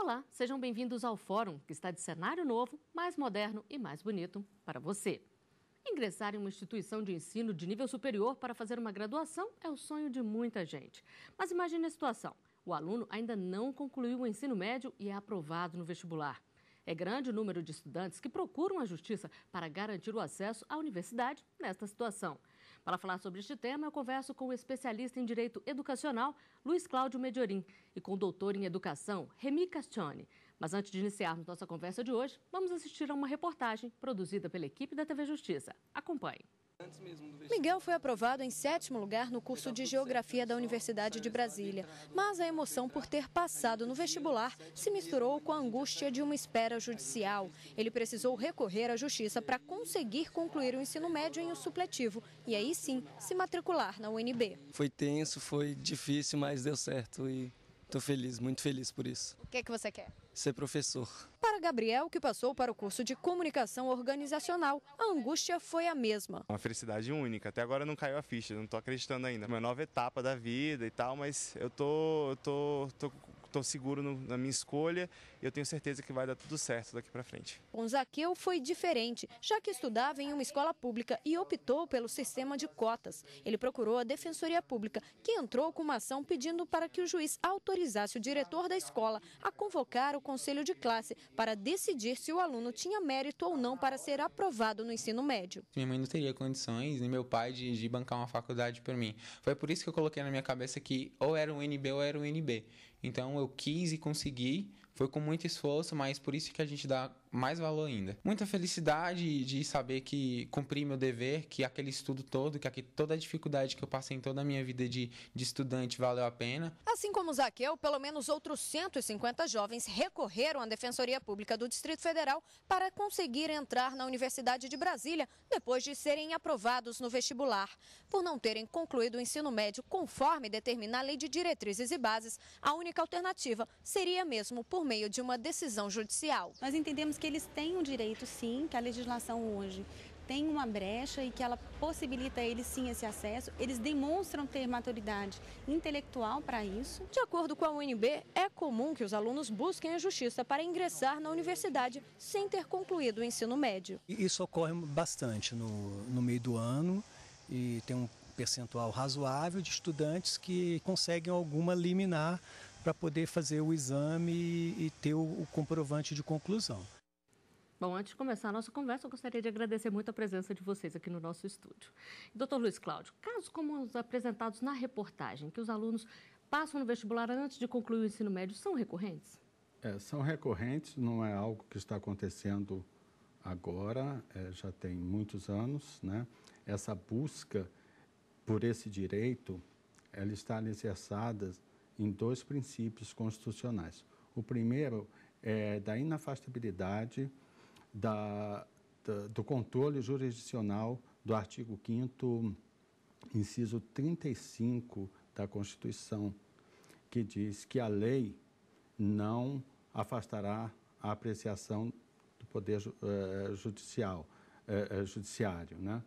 Olá, sejam bem-vindos ao Fórum, que está de cenário novo, mais moderno e mais bonito para você. Ingressar em uma instituição de ensino de nível superior para fazer uma graduação é o sonho de muita gente. Mas imagine a situação: o aluno ainda não concluiu o ensino médio e é aprovado no vestibular. É grande o número de estudantes que procuram a justiça para garantir o acesso à universidade nesta situação. Para falar sobre este tema, eu converso com o especialista em Direito Educacional, Luiz Cláudio Mediorim, e com o doutor em Educação, Remy Castione. Mas antes de iniciarmos nossa conversa de hoje, vamos assistir a uma reportagem produzida pela equipe da TV Justiça. Acompanhe. Miguel foi aprovado em 7º lugar no curso de Geografia da Universidade de Brasília. Mas a emoção por ter passado no vestibular se misturou com a angústia de uma espera judicial. Ele precisou recorrer à justiça para conseguir concluir o ensino médio em um supletivo e aí sim se matricular na UNB. Foi tenso, foi difícil, mas deu certo e estou feliz, muito feliz por isso. O que você quer? Ser professor. Para Gabriel, que passou para o curso de Comunicação Organizacional, a angústia foi a mesma. Uma felicidade única. Até agora não caiu a ficha, não estou acreditando ainda. Uma nova etapa da vida e tal, mas eu tô seguro na minha escolha e eu tenho certeza que vai dar tudo certo daqui para frente. Com Zaqueu foi diferente, já que estudava em uma escola pública e optou pelo sistema de cotas. Ele procurou a Defensoria Pública, que entrou com uma ação pedindo para que o juiz autorizasse o diretor da escola a convocar o conselho de classe para decidir se o aluno tinha mérito ou não para ser aprovado no ensino médio. Minha mãe não teria condições, nem meu pai, de bancar uma faculdade por mim. Foi por isso que eu coloquei na minha cabeça que ou era o UNB ou era o UNB. Então eu quis e consegui, foi com muito esforço, mas por isso que a gente dá mais valor ainda. Muita felicidade de saber que cumpri meu dever, que aquele estudo todo, que toda a dificuldade que eu passei em toda a minha vida de estudante valeu a pena. Assim como Zaqueu, pelo menos outros 150 jovens recorreram à Defensoria Pública do Distrito Federal para conseguir entrar na Universidade de Brasília depois de serem aprovados no vestibular. Por não terem concluído o ensino médio conforme determina a Lei de Diretrizes e Bases, a única alternativa seria mesmo por meio de uma decisão judicial. Nós entendemos que eles têm um direito, sim, que a legislação hoje tem uma brecha e que ela possibilita a eles, sim, esse acesso. Eles demonstram ter maturidade intelectual para isso. De acordo com a UNB, é comum que os alunos busquem a justiça para ingressar na universidade sem ter concluído o ensino médio. Isso ocorre bastante no meio do ano e tem um percentual razoável de estudantes que conseguem alguma liminar para poder fazer o exame e ter o comprovante de conclusão. Bom, antes de começar a nossa conversa, eu gostaria de agradecer muito a presença de vocês aqui no nosso estúdio. Doutor Luiz Cláudio, casos como os apresentados na reportagem, que os alunos passam no vestibular antes de concluir o ensino médio, são recorrentes? São recorrentes, não é algo que está acontecendo agora, já tem muitos anos, né? Essa busca por esse direito, ela está alicerçada em 2 princípios constitucionais. O primeiro é da inafastabilidade do controle jurisdicional do artigo 5º, inciso 35 da Constituição, que diz que a lei não afastará a apreciação do poder judiciário, né?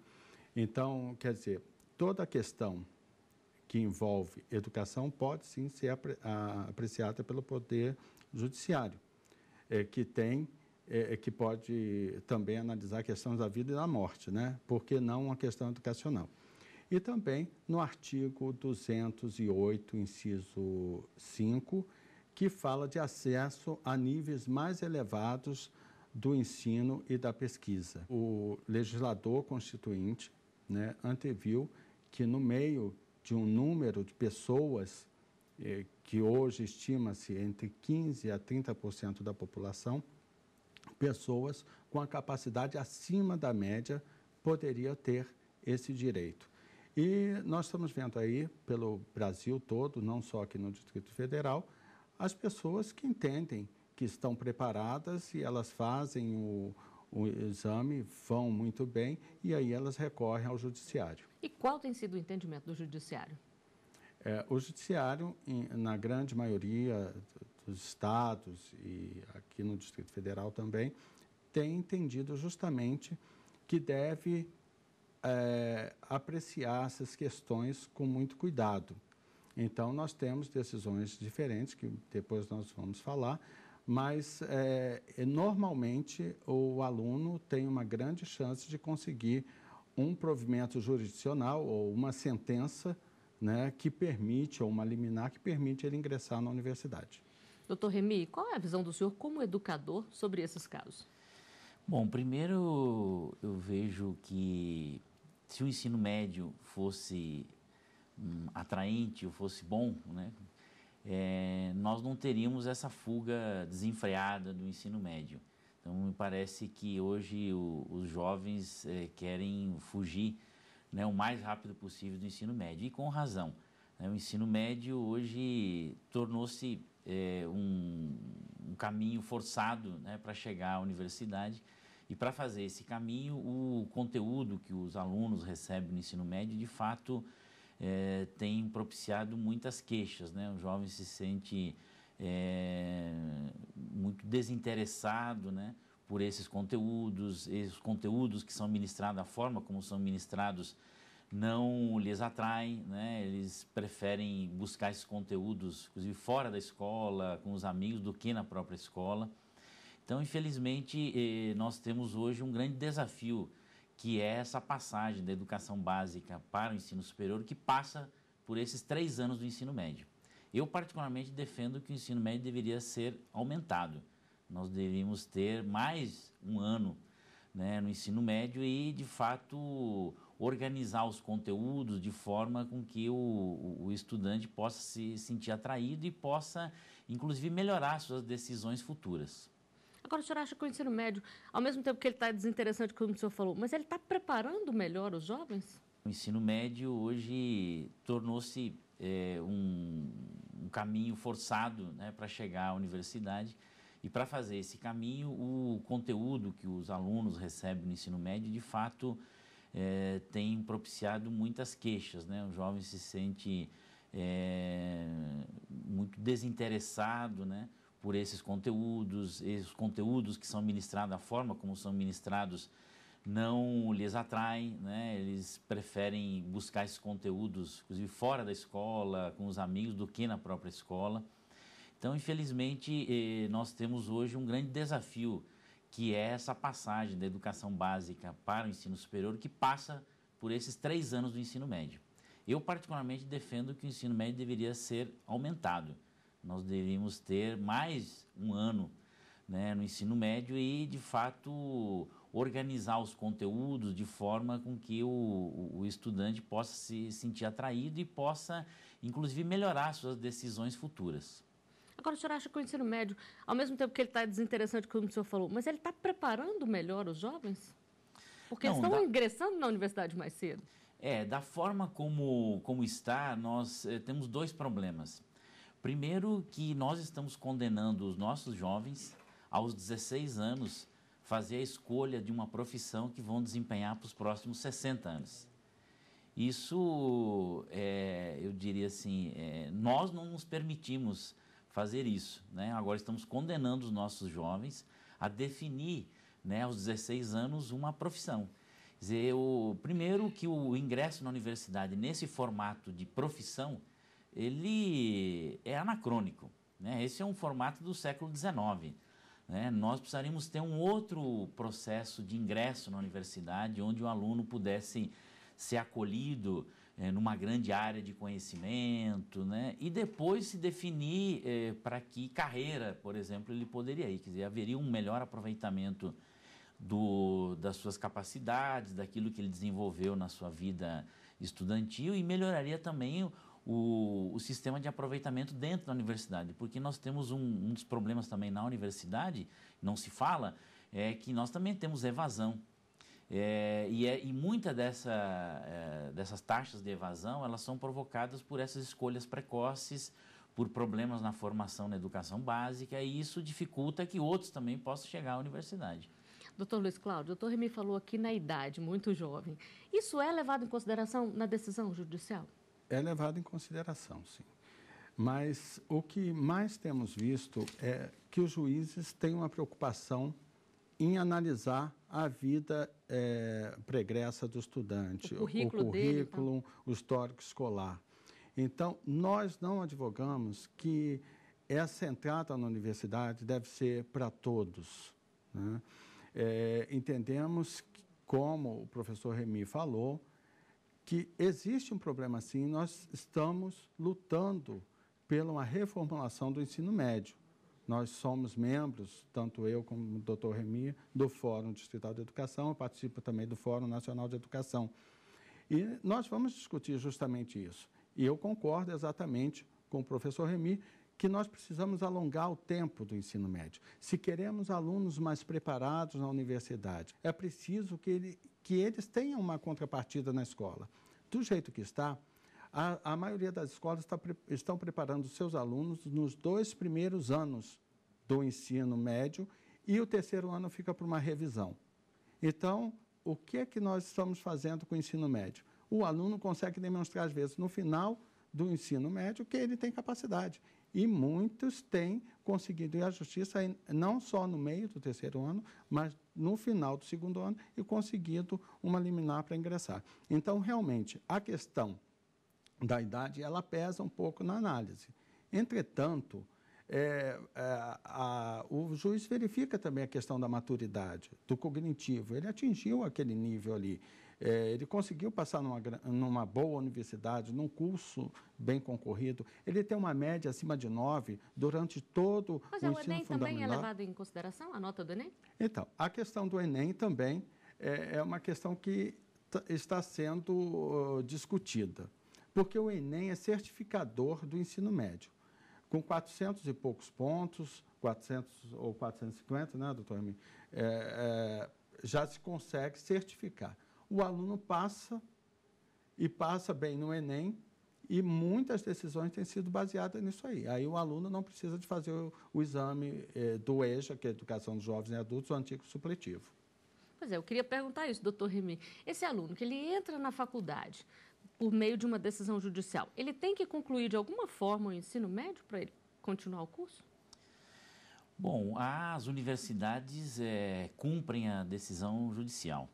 Então, quer dizer, toda a questão que envolve educação pode sim ser apreciada pelo Poder Judiciário, que pode também analisar questões da vida e da morte, né? Por que não uma questão educacional? E também no artigo 208, inciso 5, que fala de acesso a níveis mais elevados do ensino e da pesquisa. O legislador constituinte, né, anteviu que no meio de um número de pessoas que hoje estima-se entre 15% a 30% da população, pessoas com a capacidade acima da média poderiam ter esse direito. E nós estamos vendo aí, pelo Brasil todo, não só aqui no Distrito Federal, as pessoas que entendem que estão preparadas e elas fazem o exame, vão muito bem e aí elas recorrem ao judiciário. E qual tem sido o entendimento do judiciário? O judiciário, na grande maioria dos estados e aqui no Distrito Federal também, tem entendido justamente que deve apreciar essas questões com muito cuidado. Então, nós temos decisões diferentes, que depois nós vamos falar, mas normalmente o aluno tem uma grande chance de conseguir um provimento jurisdicional ou uma sentença, né, que permite, ou uma liminar que permite ele ingressar na universidade. Doutor Remy, qual é a visão do senhor como educador sobre esses casos? Bom, primeiro eu vejo que se o ensino médio fosse atraente ou fosse bom, né, nós não teríamos essa fuga desenfreada do ensino médio. Então, me parece que hoje os jovens querem fugir, né, o mais rápido possível do ensino médio, e com razão. Né? O ensino médio hoje tornou-se um caminho forçado, né, para chegar à universidade. E para fazer esse caminho, o conteúdo que os alunos recebem no ensino médio, de fato, tem propiciado muitas queixas, né? O jovem se sente muito desinteressado, né, por esses conteúdos que são ministrados, a forma como são ministrados não lhes atrai, né? Eles preferem buscar esses conteúdos, inclusive fora da escola, com os amigos, do que na própria escola. Então, infelizmente, nós temos hoje um grande desafio, que é essa passagem da educação básica para o ensino superior, que passa por esses 3 anos do ensino médio. Eu, particularmente, defendo que o ensino médio deveria ser aumentado. Nós deveríamos ter mais um ano, né, no ensino médio e, de fato, organizar os conteúdos de forma com que o estudante possa se sentir atraído e possa, inclusive, melhorar suas decisões futuras. Agora, o senhor acha que o ensino médio, ao mesmo tempo que ele está desinteressante, como o senhor falou, mas ele está preparando melhor os jovens? O ensino médio hoje tornou-se um caminho forçado, né, para chegar à universidade. E para fazer esse caminho, o conteúdo que os alunos recebem no ensino médio, de fato, tem propiciado muitas queixas, né? O jovem se sente muito desinteressado, né, por esses conteúdos que são ministrados, a forma como são ministrados não lhes atrai, né? Eles preferem buscar esses conteúdos, inclusive fora da escola, com os amigos, do que na própria escola. Então, infelizmente, nós temos hoje um grande desafio, que é essa passagem da educação básica para o ensino superior, que passa por esses 3 anos do ensino médio. Eu, particularmente, defendo que o ensino médio deveria ser aumentado. Nós deveríamos ter mais um ano, né, no ensino médio e, de fato, organizar os conteúdos de forma com que o estudante possa se sentir atraído e possa, inclusive, melhorar suas decisões futuras. Agora, o senhor acha que o ensino médio, ao mesmo tempo que ele está desinteressante, como o senhor falou, mas ele está preparando melhor os jovens? Porque eles estão ingressando na universidade mais cedo. Da forma como está, nós temos 2 problemas. Primeiro, que nós estamos condenando os nossos jovens, aos 16 anos, fazer a escolha de uma profissão que vão desempenhar para os próximos 60 anos. Isso, eu diria assim, nós não nos permitimos fazer isso, né? Agora estamos condenando os nossos jovens a definir, né, aos 16 anos uma profissão. Quer dizer, primeiro que o ingresso na universidade nesse formato de profissão, ele é anacrônico, né? Esse é um formato do século XIX. Né? Nós precisaríamos ter um outro processo de ingresso na universidade, onde o aluno pudesse ser acolhido numa grande área de conhecimento, né? E depois se definir para que carreira, por exemplo, ele poderia ir. Quer dizer, haveria um melhor aproveitamento das suas capacidades, daquilo que ele desenvolveu na sua vida estudantil, e melhoraria também o sistema de aproveitamento dentro da universidade, porque nós temos um dos problemas também na universidade, não se fala, é que nós também temos evasão. E muitas dessas taxas de evasão, elas são provocadas por essas escolhas precoces, por problemas na formação na educação básica, e isso dificulta que outros também possam chegar à universidade. Doutor Luiz Cláudio, o doutor Remy falou aqui na idade, muito jovem. Isso é levado em consideração na decisão judicial? É levado em consideração, sim. Mas o que mais temos visto é que os juízes têm uma preocupação em analisar a vida pregressa do estudante, o currículo dele, o histórico escolar. Então, nós não advogamos que essa entrada na universidade deve ser para todos, né? Entendemos, como o professor Remy falou, que existe um problema sim, nós estamos lutando pela uma reformulação do ensino médio. Nós somos membros, tanto eu como o doutor Remy, do Fórum Distrital de Educação, eu participo também do Fórum Nacional de Educação. E nós vamos discutir justamente isso. E eu concordo exatamente com o professor Remy que nós precisamos alongar o tempo do ensino médio. Se queremos alunos mais preparados na universidade, é preciso que eles tenham uma contrapartida na escola. Do jeito que está, a maioria das escolas estão preparando seus alunos nos 2 primeiros anos do ensino médio e o 3º ano fica para uma revisão. Então, o que é que nós estamos fazendo com o ensino médio? O aluno consegue demonstrar, às vezes, no final do ensino médio, que ele tem capacidade. E muitos têm conseguido ir à justiça, não só no meio do 3º ano, mas no final do 2º ano, e conseguido uma liminar para ingressar. Então, realmente, a questão da idade, ela pesa um pouco na análise. Entretanto, o juiz verifica também a questão da maturidade, do cognitivo. Ele atingiu aquele nível ali. Ele conseguiu passar numa boa universidade, num curso bem concorrido. Ele tem uma média acima de 9 durante todo o ensino fundamental. Mas o Enem também é levado em consideração, a nota do Enem? Então, a questão do Enem também é uma questão que está sendo discutida, porque o Enem é certificador do ensino médio. Com 400 e poucos pontos, 400 ou 450, né, doutor Remy? Já se consegue certificar. O aluno passa bem no Enem e muitas decisões têm sido baseadas nisso aí. Aí o aluno não precisa de fazer o exame do EJA, que é a Educação dos Jovens e Adultos, o antigo supletivo. Pois é, eu queria perguntar isso, doutor Remy. Esse aluno que ele entra na faculdade por meio de uma decisão judicial, ele tem que concluir de alguma forma o ensino médio para ele continuar o curso? Bom, as universidades cumprem a decisão judicial.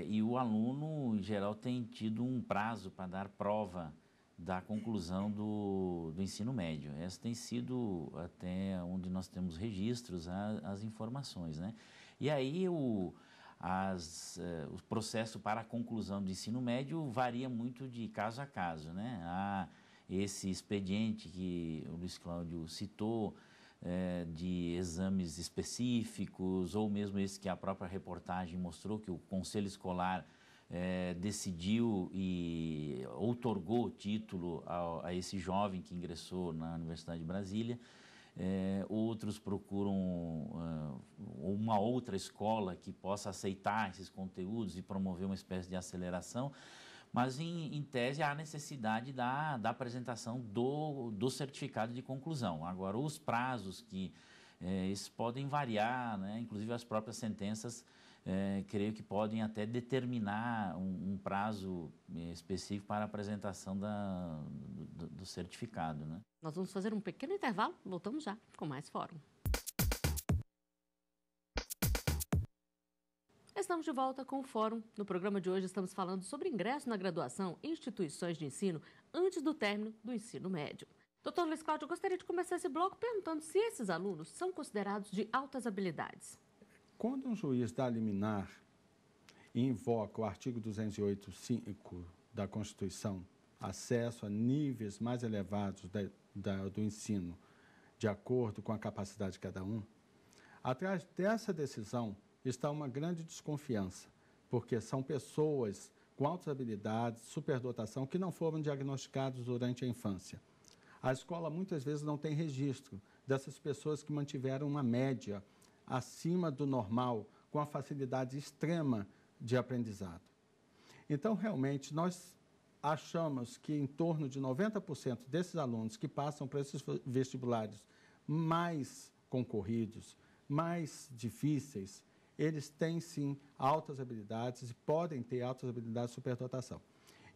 E o aluno, em geral, tem tido um prazo para dar prova da conclusão do ensino médio. Essa tem sido até onde nós temos registros, as informações, né? E aí o processo para a conclusão do ensino médio varia muito de caso a caso, né? Há esse expediente que o Luiz Cláudio citou, de exames específicos, ou mesmo esse que a própria reportagem mostrou, que o Conselho Escolar decidiu e outorgou o título a esse jovem que ingressou na Universidade de Brasília. Outros procuram uma outra escola que possa aceitar esses conteúdos e promover uma espécie de aceleração. Mas, em tese, há necessidade da apresentação do certificado de conclusão. Agora, os prazos esses podem variar, né? Inclusive as próprias sentenças, creio que podem até determinar um prazo específico para a apresentação do certificado, né? Nós vamos fazer um pequeno intervalo, voltamos já com mais Fórum. Estamos de volta com o Fórum. No programa de hoje estamos falando sobre ingresso na graduação em instituições de ensino antes do término do ensino médio. Doutor Luiz Cláudio, eu gostaria de começar esse bloco perguntando se esses alunos são considerados de altas habilidades. Quando um juiz dá liminar e invoca o artigo 208.5 da Constituição, acesso a níveis mais elevados do ensino, de acordo com a capacidade de cada um, atrás dessa decisão está uma grande desconfiança, porque são pessoas com altas habilidades, superdotação, que não foram diagnosticados durante a infância. A escola muitas vezes não tem registro dessas pessoas que mantiveram uma média acima do normal, com a facilidade extrema de aprendizado. Então, realmente, nós achamos que em torno de 90% desses alunos que passam para esses vestibulares mais concorridos, mais difíceis, eles têm, sim, altas habilidades e podem ter altas habilidades de superdotação.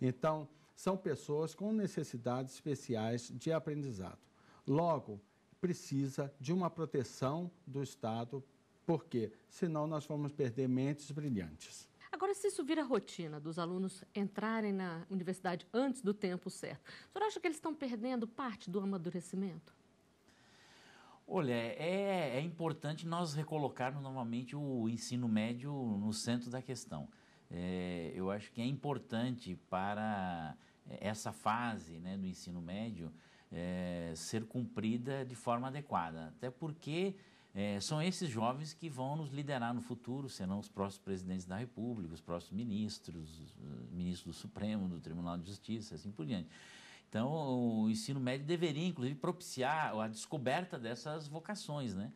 Então, são pessoas com necessidades especiais de aprendizado. Logo, precisa de uma proteção do Estado, porque senão nós vamos perder mentes brilhantes. Agora, se isso vira rotina dos alunos entrarem na universidade antes do tempo certo, o senhor acha que eles estão perdendo parte do amadurecimento? Olha, é importante nós recolocarmos novamente o ensino médio no centro da questão. Eu acho que é importante para essa fase, né, do ensino médio ser cumprida de forma adequada, até porque são esses jovens que vão nos liderar no futuro, serão os próximos presidentes da República, os próximos ministros, ministros do Supremo, do Tribunal de Justiça, assim por diante. Então, o ensino médio deveria, inclusive, propiciar a descoberta dessas vocações, né?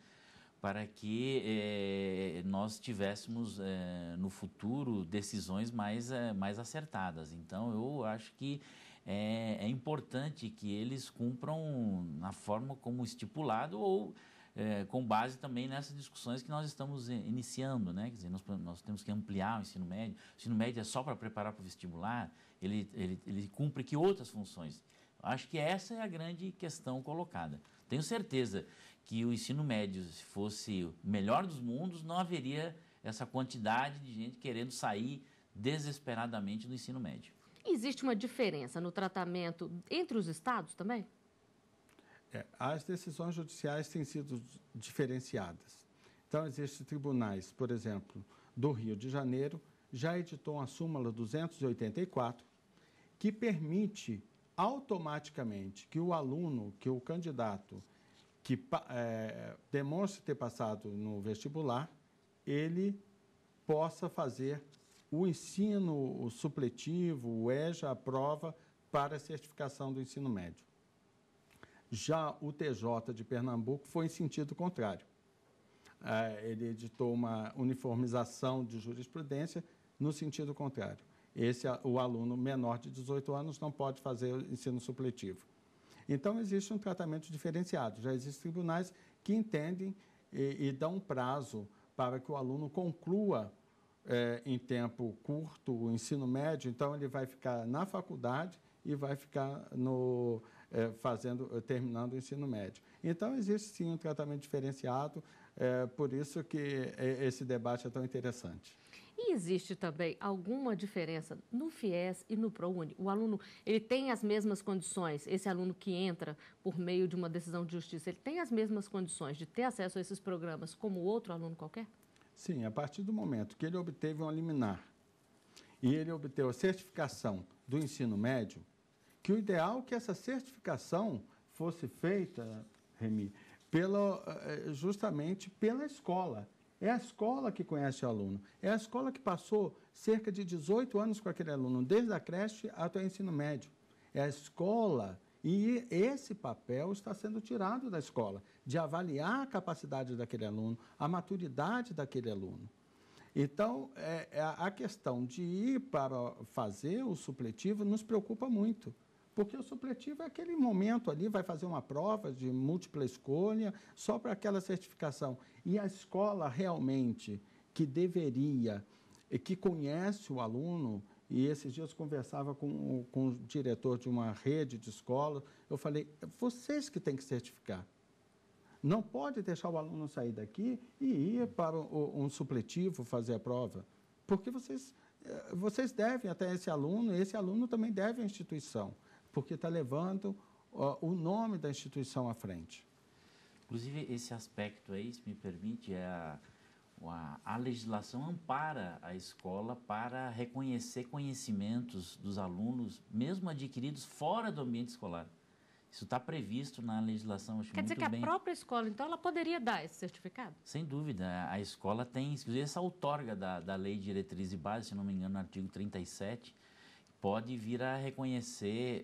Para que nós tivéssemos no futuro decisões mais acertadas. Então, eu acho que é importante que eles cumpram na forma como estipulado ou com base também nessas discussões que nós estamos iniciando, né? Quer dizer, nós temos que ampliar o ensino médio. O ensino médio é só para preparar para o vestibular, ele cumpre que outras funções? Acho que essa é a grande questão colocada. Tenho certeza que o ensino médio, se fosse o melhor dos mundos, não haveria essa quantidade de gente querendo sair desesperadamente do ensino médio. Existe uma diferença no tratamento entre os estados também? As decisões judiciais têm sido diferenciadas. Então, existem tribunais, por exemplo, do Rio de Janeiro, já editou a súmula 284, que permite automaticamente que o aluno, que o candidato que demonstre ter passado no vestibular, ele possa fazer o ensino supletivo, o EJA, a prova para a certificação do ensino médio. Já o TJ de Pernambuco foi em sentido contrário. Ele editou uma uniformização de jurisprudência no sentido contrário. O aluno menor de 18 anos não pode fazer o ensino supletivo. Então, existe um tratamento diferenciado. Já existem tribunais que entendem e dão um prazo para que o aluno conclua em tempo curto o ensino médio. Então, ele vai ficar na faculdade e vai ficar terminando o ensino médio. Então, existe sim um tratamento diferenciado, por isso que esse debate é tão interessante. E existe também alguma diferença no FIES e no ProUni? O aluno, ele tem as mesmas condições, esse aluno que entra por meio de uma decisão de justiça, ele tem as mesmas condições de ter acesso a esses programas como outro aluno qualquer? Sim, a partir do momento que ele obteve um liminar e ele obteve a certificação do ensino médio, que o ideal é que essa certificação fosse feita, Remy, justamente pela escola. É a escola que conhece o aluno. É a escola que passou cerca de 18 anos com aquele aluno, desde a creche até o ensino médio. É a escola, e esse papel está sendo tirado da escola, de avaliar a capacidade daquele aluno, a maturidade daquele aluno. Então, a questão de ir para fazer o supletivo nos preocupa muito. Porque o supletivo é aquele momento ali, vai fazer uma prova de múltipla escolha só para aquela certificação. E a escola realmente que deveria, que conhece o aluno, e esses dias eu conversava com o diretor de uma rede de escolas, eu falei, vocês que têm que certificar. Não pode deixar o aluno sair daqui e ir para um supletivo fazer a prova, porque vocês devem até esse aluno também deve à instituição, porque está levando o nome da instituição à frente. Inclusive, esse aspecto aí, se me permite, a legislação ampara a escola para reconhecer conhecimentos dos alunos, mesmo adquiridos fora do ambiente escolar. Isso está previsto na legislação, acho muito bem. Quer dizer que a própria escola, então, ela poderia dar esse certificado? Sem dúvida. A escola tem, inclusive, essa outorga da Lei de Diretriz e Base, se não me engano, no artigo 37, pode vir a reconhecer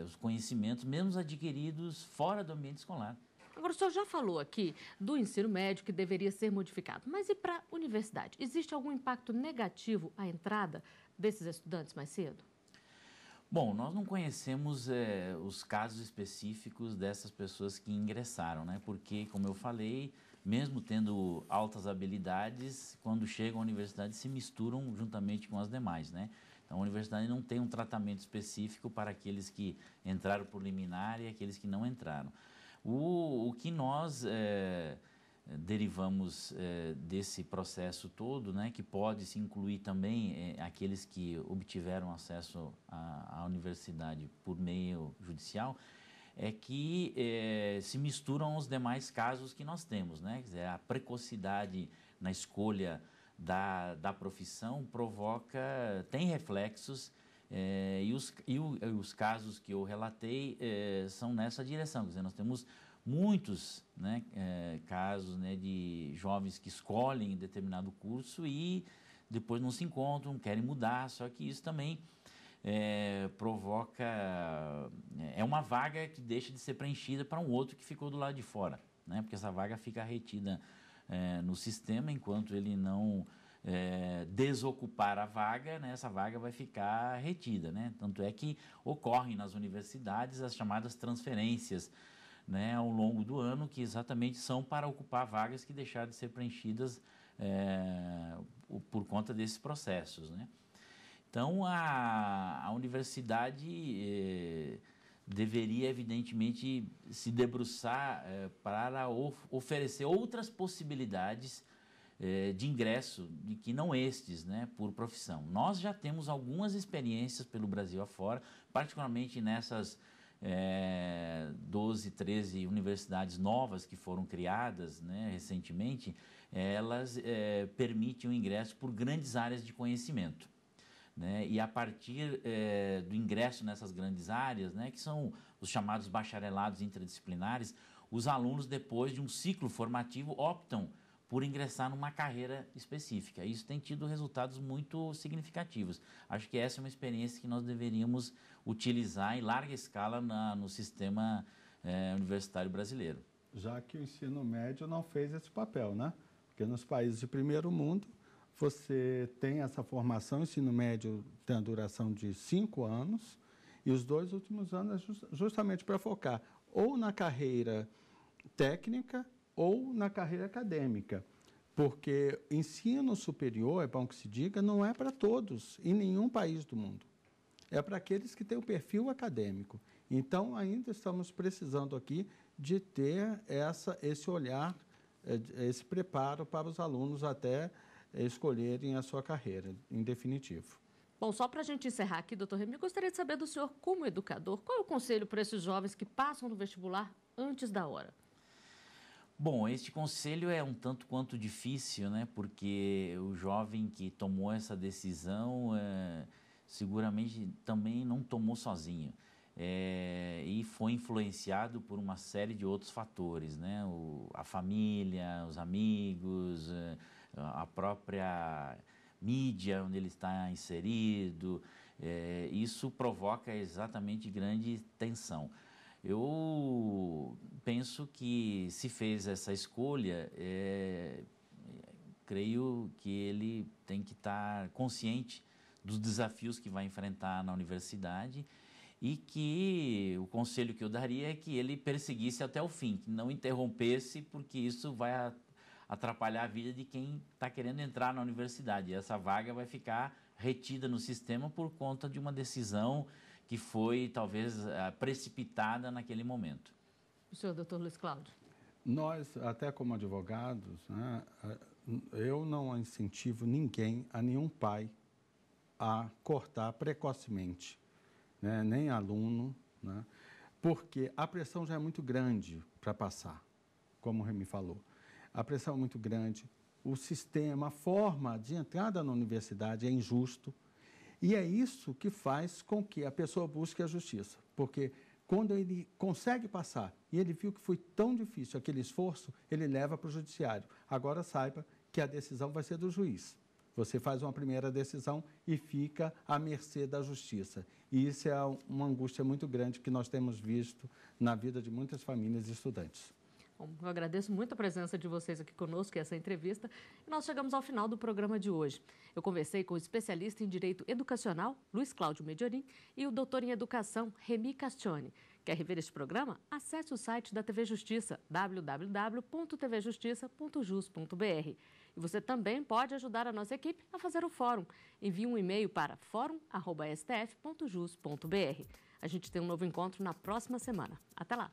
os conhecimentos, mesmo adquiridos fora do ambiente escolar. Agora, o senhor já falou aqui do ensino médio que deveria ser modificado, mas e para a universidade? Existe algum impacto negativo à entrada desses estudantes mais cedo? Bom, nós não conhecemos os casos específicos dessas pessoas que ingressaram, né? Porque, como eu falei, mesmo tendo altas habilidades, quando chegam à universidade se misturam juntamente com as demais, né? Então, a universidade não tem um tratamento específico para aqueles que entraram por liminar e aqueles que não entraram. O que nós derivamos desse processo todo, né, que pode se incluir também aqueles que obtiveram acesso à universidade por meio judicial, é que se misturam os demais casos que nós temos, né? Quer dizer, a precocidade na escolha da profissão tem reflexos, e os casos que eu relatei são nessa direção. Quer dizer, nós temos muitos, né, casos, né, de jovens que escolhem determinado curso e depois não se encontram, querem mudar, só que isso também provoca... É uma vaga que deixa de ser preenchida para um outro que ficou do lado de fora, né, porque essa vaga fica retida no sistema enquanto ele não desocupar a vaga, né, essa vaga vai ficar retida, né? Tanto é que ocorrem nas universidades as chamadas transferências, né, ao longo do ano, que exatamente são para ocupar vagas que deixaram de ser preenchidas por conta desses processos, né? Então, a universidade deveria, evidentemente, se debruçar para oferecer outras possibilidades de ingresso, de que não estes, né, por profissão. Nós já temos algumas experiências pelo Brasil afora, particularmente nessas 12, 13 universidades novas que foram criadas, né, recentemente, elas permitem o ingresso por grandes áreas de conhecimento, né, e a partir do ingresso nessas grandes áreas, né, que são os chamados bacharelados interdisciplinares, os alunos, depois de um ciclo formativo, optam por ingressar numa carreira específica. Isso tem tido resultados muito significativos. Acho que essa é uma experiência que nós deveríamos utilizar em larga escala no sistema universitário brasileiro. Já que o ensino médio não fez esse papel, né? Porque nos países de primeiro mundo, você tem essa formação, o ensino médio tem a duração de 5 anos, e os 2 últimos anos é justamente para focar ou na carreira técnica ou na carreira acadêmica, porque ensino superior, é bom que se diga, não é para todos, em nenhum país do mundo. É para aqueles que têm o perfil acadêmico. Então, ainda estamos precisando aqui de ter esse olhar, esse preparo para os alunos até escolherem a sua carreira, em definitivo. Bom, só para a gente encerrar aqui, doutor Remy, eu gostaria de saber do senhor, como educador, qual é o conselho para esses jovens que passam no vestibular antes da hora? Bom, este conselho é um tanto quanto difícil, né? Porque o jovem que tomou essa decisão seguramente também não tomou sozinho. E foi influenciado por uma série de outros fatores, né? A família, os amigos, a própria mídia onde ele está inserido. Isso provoca exatamente grande tensão. Eu penso que se fez essa escolha, creio que ele tem que estar consciente dos desafios que vai enfrentar na universidade e que o conselho que eu daria é que ele perseguisse até o fim, que não interrompesse, porque isso vai atrapalhar a vida de quem está querendo entrar na universidade. E essa vaga vai ficar retida no sistema por conta de uma decisão que foi, talvez, precipitada naquele momento. O senhor, doutor Luiz Cláudio? Nós, até como advogados, né, eu não incentivo ninguém, a nenhum pai, a cortar precocemente, né, nem aluno, né, porque a pressão já é muito grande para passar, como o Remy falou. A pressão é muito grande, o sistema, a forma de entrada na universidade é injusto, e é isso que faz com que a pessoa busque a justiça, porque quando ele consegue passar e ele viu que foi tão difícil aquele esforço, ele leva para o judiciário. Agora saiba que a decisão vai ser do juiz. Você faz uma primeira decisão e fica à mercê da justiça. E isso é uma angústia muito grande que nós temos visto na vida de muitas famílias e estudantes. Bom, eu agradeço muito a presença de vocês aqui conosco e essa entrevista. E nós chegamos ao final do programa de hoje. Eu conversei com o especialista em Direito Educacional, Luiz Cláudio Mediorim, e o doutor em Educação, Remy Castione. Quer rever este programa? Acesse o site da TV Justiça, www.tvjustiça.jus.br. E você também pode ajudar a nossa equipe a fazer o fórum. Envie um e-mail para forum@stf.jus.br. A gente tem um novo encontro na próxima semana. Até lá!